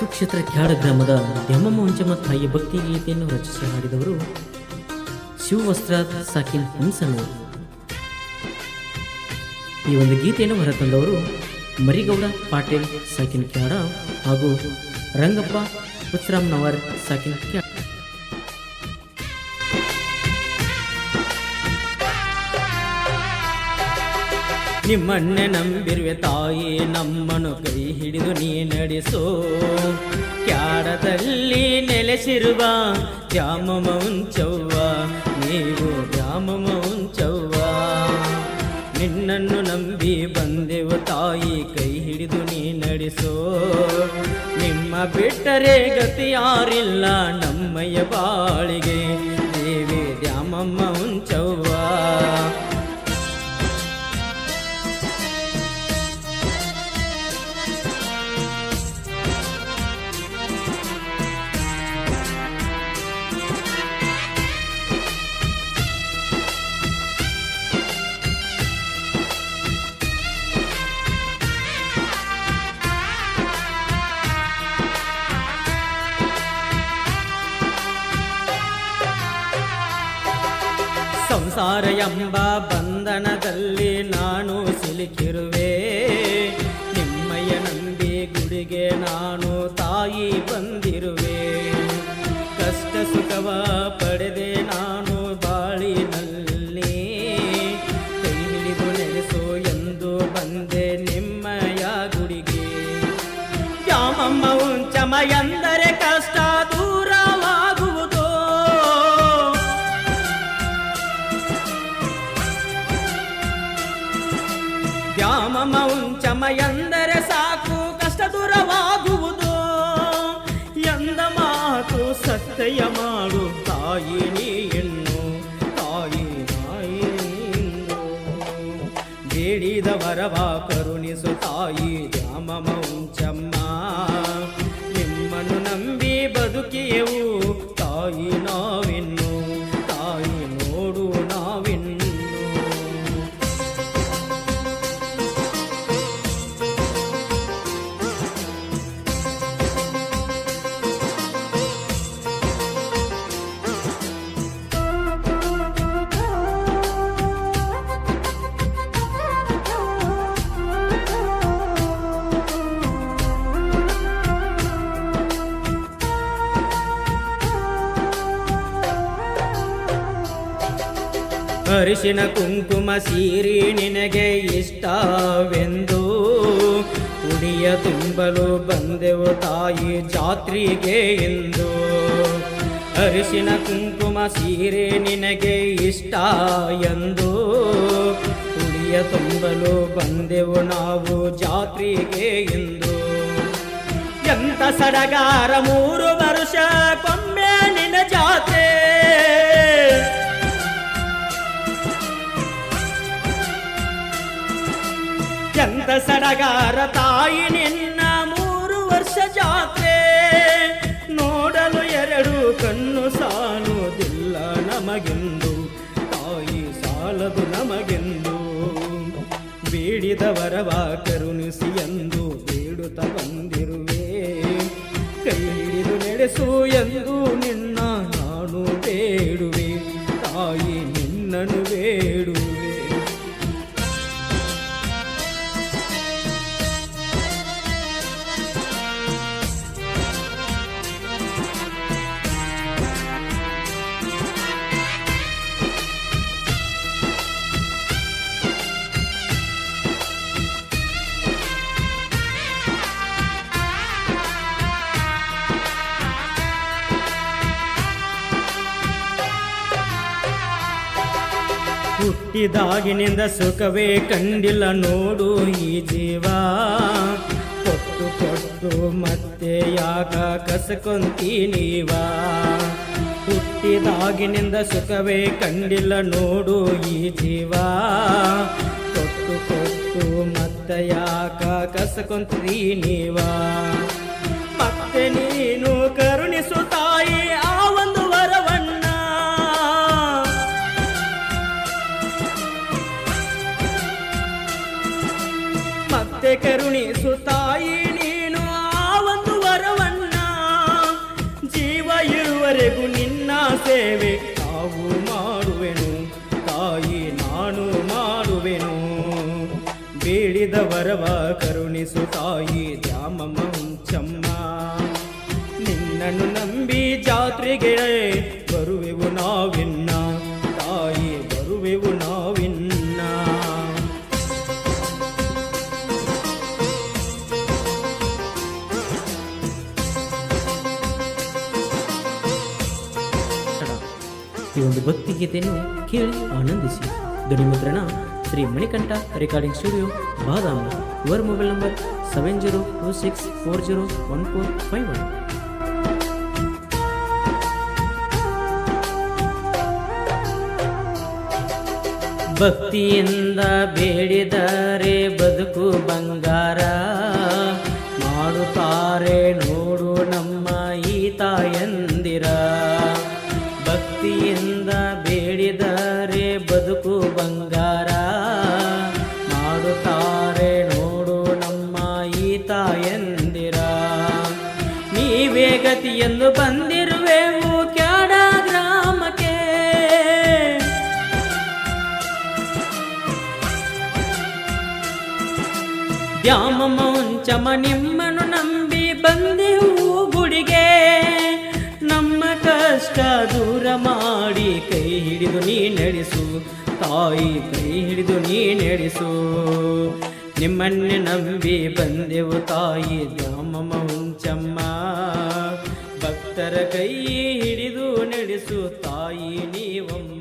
ಸುಕ್ಷೇತ್ರ ಕ್ಯಾಡ ಗ್ರಾಮದ ದ್ಯಾಮಮ್ಮ ಹುಂಚಮ್ಮ ತಾಯಿಯ ಭಕ್ತಿ ಗೀತೆಯನ್ನು ರಚಿಸಿ ಹಾಡಿದವರು ಶಿವವಸ್ತ್ರ ಸಾಕಿನ್ ಹಂಸನವರು. ಈ ಒಂದು ಗೀತೆಯನ್ನು ಹೊರತಂದವರು ಮರಿಗೌಡ ಪಾಟೀಲ್ ಸಾಕಿನ್ ಕ್ಯಾಡ ಹಾಗೂ ರಂಗಪ್ಪ ಹುಚ್ಚರಾಮ್ನವರ್ ಸಾಕಿನ್ ಕ್ಯಾಡ. ನಿಮ್ಮನ್ನೆ ನಂಬಿರುವೆ ತಾಯಿ, ನಮ್ಮನ್ನು ಕೈ ಹಿಡಿದು ನೀ ನಡೆಸೋ. ಕ್ಯಾಡದಲ್ಲಿ ನೆಲೆಸಿರುವ ದ್ಯಾಮಮ್ಮ ಹುಂಚವ್ವ, ನೀವು ದ್ಯಾಮಮ್ಮ ಹುಂಚವ್ವ. ನಿನ್ನನ್ನು ನಂಬಿ ಬಂದೆವು ತಾಯಿ, ಕೈ ಹಿಡಿದು ನೀ ನಡೆಸೋ. ನಿಮ್ಮ ಬಿಟ್ಟರೆ ಗತಿ ಯಾರಿಲ್ಲ ನಮ್ಮಯ್ಯ ಬಾಳಿಗೆ, ದೇವಿ ದ್ಯಾಮಮ್ಮ ಹುಂಚವ್ವ. ಸಂಸಾರ ಎಂಬ ಬಂಧನದಲ್ಲಿ ನಾನು ಸಿಲುಕಿರುವೆ, ನಿಮ್ಮಯ್ಯ ನಂಬಿ ಗುಡಿಗೆ ನಾನು ತಾಯಿ ಬಂದಿರುವೆ. ಕಷ್ಟ ಸುಖವ ಪಡೆದೆ ನಾನು ಬಾಳಿನಲ್ಲಿ, ಕೈ ಹಿಡಿದು ನಡೆಸೋ ಎಂದು ಬಂದೆ ನಿಮ್ಮಯ್ಯ ಗುಡಿಗೆ. ದ್ಯಾಮಮ್ಮ ಹುಂಚಮ್ಮ ಎಂದರೆ ಕಷ್ಟ ದೂರವಾಗುವುದು, ದ್ಯಾಮಮ್ಮ ಹುಂಚಮ್ಮ ಎಂದರೆ ಸಾಕು ಕಷ್ಟ ದೂರವಾಗುವುದು. ಎಂದ ಮಾತು ಸತ್ಯ ಮಾಡು ತಾಯಿ ನೀ ಎನ್ನು, ತಾಯಿ ನಾಯಿ ನೀನು. ಬೇಡಿದ ವರವ ಕರುಣಿಸು ತಾಯಿ ದ್ಯಾಮಮ್ಮ ಹುಂಚಮ್ಮ, ನಿಮ್ಮನ್ನು ನಂಬಿ ಬದುಕಿಯೆವು ತಾಯಿ ನಾವಿನ್ನು, ತಾಯಿ ನೋಡು ನಾವಿನ್ನು. ಅರಿಶಿನ ಕುಂಕುಮ ಸೀರೆ ನಿನಗೆ ಇಷ್ಟವೆಂದು ಉಡಿಯ ತುಂಬಲು ಬಂದೆವು ತಾಯಿ ಜಾತ್ರೆಗೆ ಎಂದು. ಅರಿಶಿನ ಕುಂಕುಮ ಸೀರೆ ನಿನಗೆ ಇಷ್ಟ ಎಂದು ಉಡಿಯ ತುಂಬಲು ಬಂದೆವು ನಾವು ಜಾತ್ರೆಗೆ ಎಂದು. ಎಂತ ಸಡಗಾರ 3 ವರ್ಷಕ್ಕೊಮ್ಮೆ ನಿನ್ನ ಜಾತ್ರೆ, ಎಂತ ಸಡಗಾರ ತಾಯಿ ನಿನ್ನ 3 ವರ್ಷ ಜಾತ್ರೆ. ನೋಡಲು 2 ಕಣ್ಣು ಸಾಲುವುದಿಲ್ಲ ನಮಗೆಂದು, ತಾಯಿ ಸಾಲದು ನಮಗೆಂದು. ಬೇಡಿದ ವರವ ಕರುಣಿಸಿ ಎಂದು ಬೇಡುತ್ತ ಬಂದಿರುವೆ, ಕೈ ಹಿಡಿದು ನಡೆಸು ಎಂದು ನಿನ್ನ ನಾನು ಬೇಡುವೆ, ತಾಯಿ ನಿನ್ನನ್ನು ಬೇಡುವೆ. ಹುಟ್ಟಿದಾಗಿನಿಂದ ಸುಖವೇ ಕಂಡಿಲ್ಲ ನೋಡು ಈ ಜೀವ, ಕೊಟ್ಟು ಕೊಟ್ಟು ಮತ್ತೆ ಯಾಕ ಕಸಕೊಂತೀನೀವ. ಹುಟ್ಟಿದಾಗಿನಿಂದ ಸುಖವೇ ಕಂಡಿಲ್ಲ ನೋಡು ಈ ಜೀವ, ಕೊಟ್ಟು ಕೊಟ್ಟು ಮತ್ತೆ ಯಾಕ ಕಸಕೊಂತೀನೀವ. ಮತ್ತೆ ನೀನು ಕರುಣಿಸು ತಾಯಿ ಆ ಒಂದು ವರವನ್ನ, ಮತ್ತೆ ಕರುಣಿಸು ತಾಯಿ ನೀನು ಆ ಒಂದು ವರವನ್ನ. ಸೇವೆ ನಾವು ಮಾಡುವೆನು ತಾಯಿ ನಾನು ಮಾಡುವೆನು. ಬೇಡಿದ ವರವ ಕರುಣಿಸು ತಾಯಿ ದ್ಯಾಮಮ್ಮ ಹುಂಚಮ್ಮ. ನಿನ್ನನ್ನು ನಂಬಿ ಜಾತ್ರೆಗೆ ಬರುವೆವು ನಾವಿನ್ನ ತಾಯಿ ಬರುವೆವು ನಾವಿನ್ನ. ಈ ಒಂದು ಭಕ್ತಿ ಗೀತೆಯನ್ನು ಕೇಳಿ ಆನಂದಿಸಿ. ಧ್ವನಿಮುದ್ರಣ ಶ್ರೀ ಮಣಿಕಂಠ ರೆಕಾರ್ಡಿಂಗ್ ಸ್ಟುಡಿಯೋ ಬಾದಾಮಿ. ಇವರ ಮೊಬೈಲ್ ನಂಬರ್ 7026401451. ಭಕ್ತಿಯಿಂದ ಬೇಡಿದರೆ ಬದುಕು ಬಂಗಾರ ಮಾಡುತ್ತಾರೆ ನೋಡು ನಮ್ಮ ಈ ತಾಯಂದಿರ. ಭಕ್ತಿಯಿಂದ ಬೇಡಿದರೆ ಬದುಕು ಬಂಗಾರ ಮಾಡುತ್ತಾರೆ ನೋಡು ನಮ್ಮ ಈ ತಾಯಂದಿರ. ನೀವೇ ಗತಿಯೆಂದು ಬಂದಿರುವೆವು ಕ್ಯಾಡ ಗ್ರಾಮಕ್ಕೆ. ದ್ಯಾಮಮ್ಮ ಹುಂಚಮ್ಮ ನಿಮ್ಮನ್ನು ನಂಬಿ ಬಂದೆವು ಗುಡಿಗೆ. ನಮ್ಮ ಕಷ್ಟ ದೂರ ಮಾಡಿ ಕೈ ಹಿಡಿದು ನೀ ನಡೆಸು ತಾಯಿ ಕೈ ಹಿಡಿದು ನೀ ನಡೆಸು. ನಿಮ್ಮನ್ನೇ ನಂಬಿ ಬಂದೆವು ತಾಯಿ ದ್ಯಾಮಮ್ಮ ಹುಂಚಮ್ಮ. ಭಕ್ತರ ಕೈ ಹಿಡಿದು ನಡೆಸು ತಾಯಿ ನೀವಮ್ಮ.